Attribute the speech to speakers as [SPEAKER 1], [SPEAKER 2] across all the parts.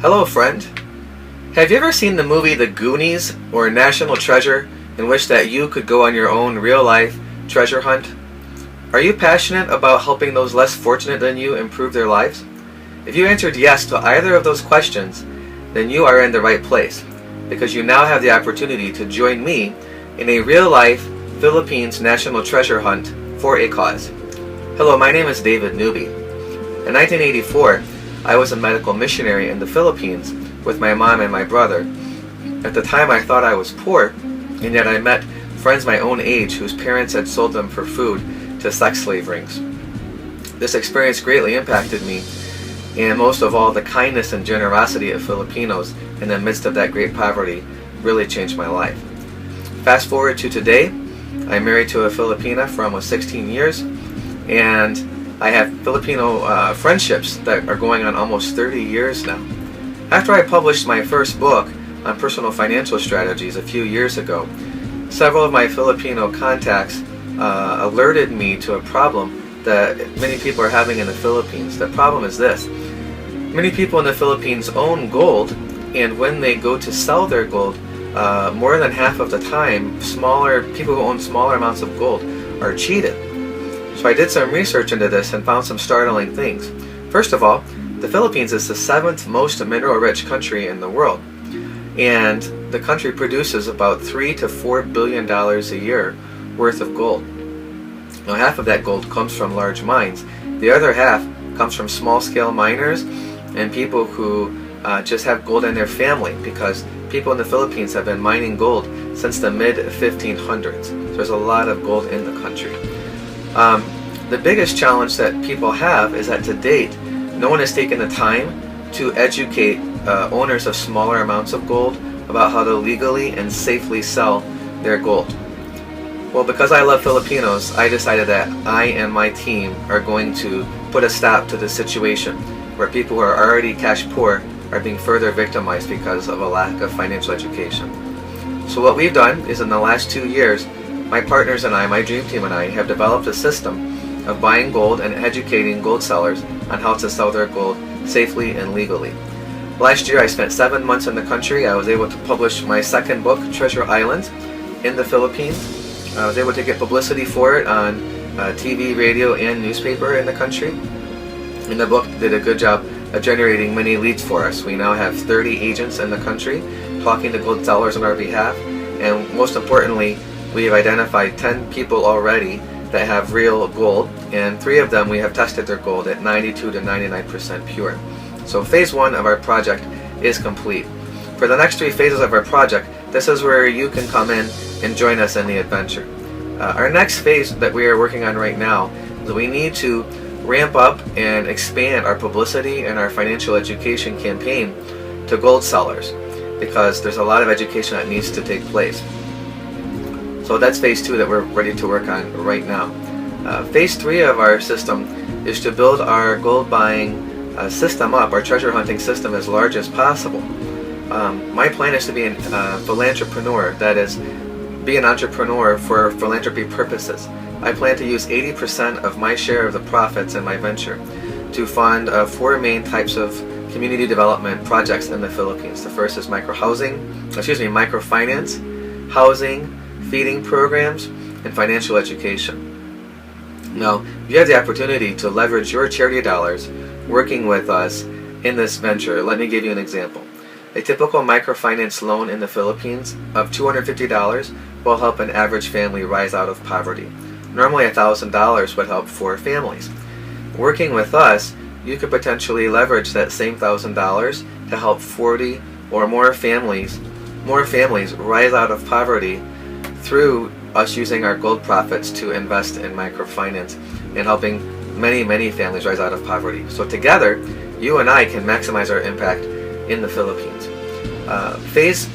[SPEAKER 1] Hello, friend. Have you ever seen the movie The Goonies or National Treasure and wish that you could go on your own real-life treasure hunt? Are you passionate about helping those less fortunate than you improve their lives? If you answered yes to either of those questions, then you are in the right place, because you now have the opportunity to join me in a real-life Philippines National Treasure Hunt for a cause. Hello, my name is David Newby. In 1984, I was a medical missionary in the Philippines with my mom and my brother. At the time, I thought I was poor, and yet I met friends my own age whose parents had sold them for food to sex slave rings. This experience greatly impacted me, and most of all, the kindness and generosity of Filipinos in the midst of that great poverty really changed my life. Fast forward to today, I'm married to a Filipina for almost 16 years, and I have Filipino friendships that are going on almost 30 years now. After I published my first book on personal financial strategies a few years ago, several of my Filipino contacts alerted me to a problem that many people are having in the Philippines. The problem is this: many people in the Philippines own gold, and when they go to sell their gold, more than half of the time, people who own smaller amounts of gold are cheated. So I did some research into this and found some startling things. First of all, the Philippines is the 7th most mineral-rich country in the world, and the country produces about $3 to $4 billion a year worth of gold. Now, half of that gold comes from large mines. The other half comes from small-scale miners and people who just have gold in their family, because people in the Philippines have been mining gold since the mid-1500s. So there's a lot of gold in the country. The biggest challenge that people have is that to date, no one has taken the time to educate owners of smaller amounts of gold about how to legally and safely sell their gold. Well, because I love Filipinos, I decided that I and my team are going to put a stop to this situation where people who are already cash poor are being further victimized because of a lack of financial education. So what we've done is, in the last 2 years, my partners and I, my dream team and I, have developed a system of buying gold and educating gold sellers on how to sell their gold safely and legally. Last year I spent 7 months in the country. I was able to publish my second book, Treasure Island, in the Philippines. I was able to get publicity for it on TV, radio, and newspaper in the country. And the book did a good job of generating many leads for us. We now have 30 agents in the country talking to gold sellers on our behalf, and most importantly, we have identified 10 people already that have real gold, and 3 of them we have tested their gold at 92 to 99% pure. So phase 1 of our project is complete. For the next 3 phases of our project, this is where you can come in and join us in the adventure. Our next phase that we are working on right now is we need to ramp up and expand our publicity and our financial education campaign to gold sellers, because there's a lot of education that needs to take place. So that's phase 2 that we're ready to work on right now. Phase 3 of our system is to build our gold buying system up, our treasure hunting system, as large as possible. My plan is to be a philantropreneur, that is, be an entrepreneur for philanthropy purposes. I plan to use 80% of my share of the profits in my venture to fund 4 main types of community development projects in the Philippines. The first is microfinance, housing, feeding programs, and financial education. Now, you have the opportunity to leverage your charity dollars working with us in this venture. Let me give you an example. A typical microfinance loan in the Philippines of $250 will help an average family rise out of poverty. Normally $1,000 would help 4 families. Working with us, you could potentially leverage that same $1,000 to help 40 or more families rise out of poverty through us using our gold profits to invest in microfinance and helping many families rise out of poverty. So together, you and I can maximize our impact in the Philippines. Phase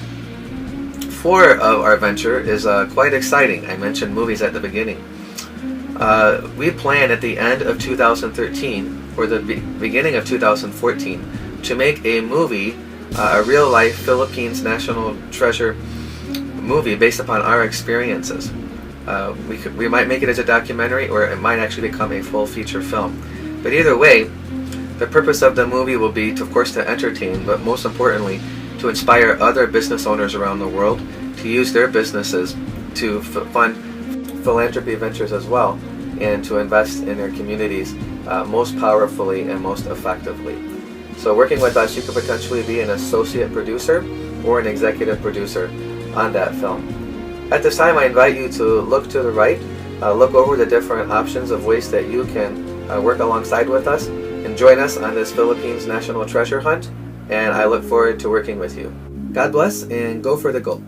[SPEAKER 1] 4 of our venture is quite exciting. I mentioned movies at the beginning. We plan at the end of 2013 or the beginning of 2014 to make a movie, a real-life Philippines National Treasure movie based upon our experiences. We might make it as a documentary, or it might actually become a full feature film. But either way, The purpose of the movie will be, of course, to entertain, but most importantly, to inspire other business owners around the world to use their businesses to fund philanthropy ventures as well, and to invest in their communities most powerfully and most effectively. So working with us, you could potentially be an associate producer or an executive producer on that film. At this time, I invite you to look to the right, look over the different options of ways that you can work alongside with us and join us on this Philippines National Treasure Hunt, and I look forward to working with you. God bless and go for the goal.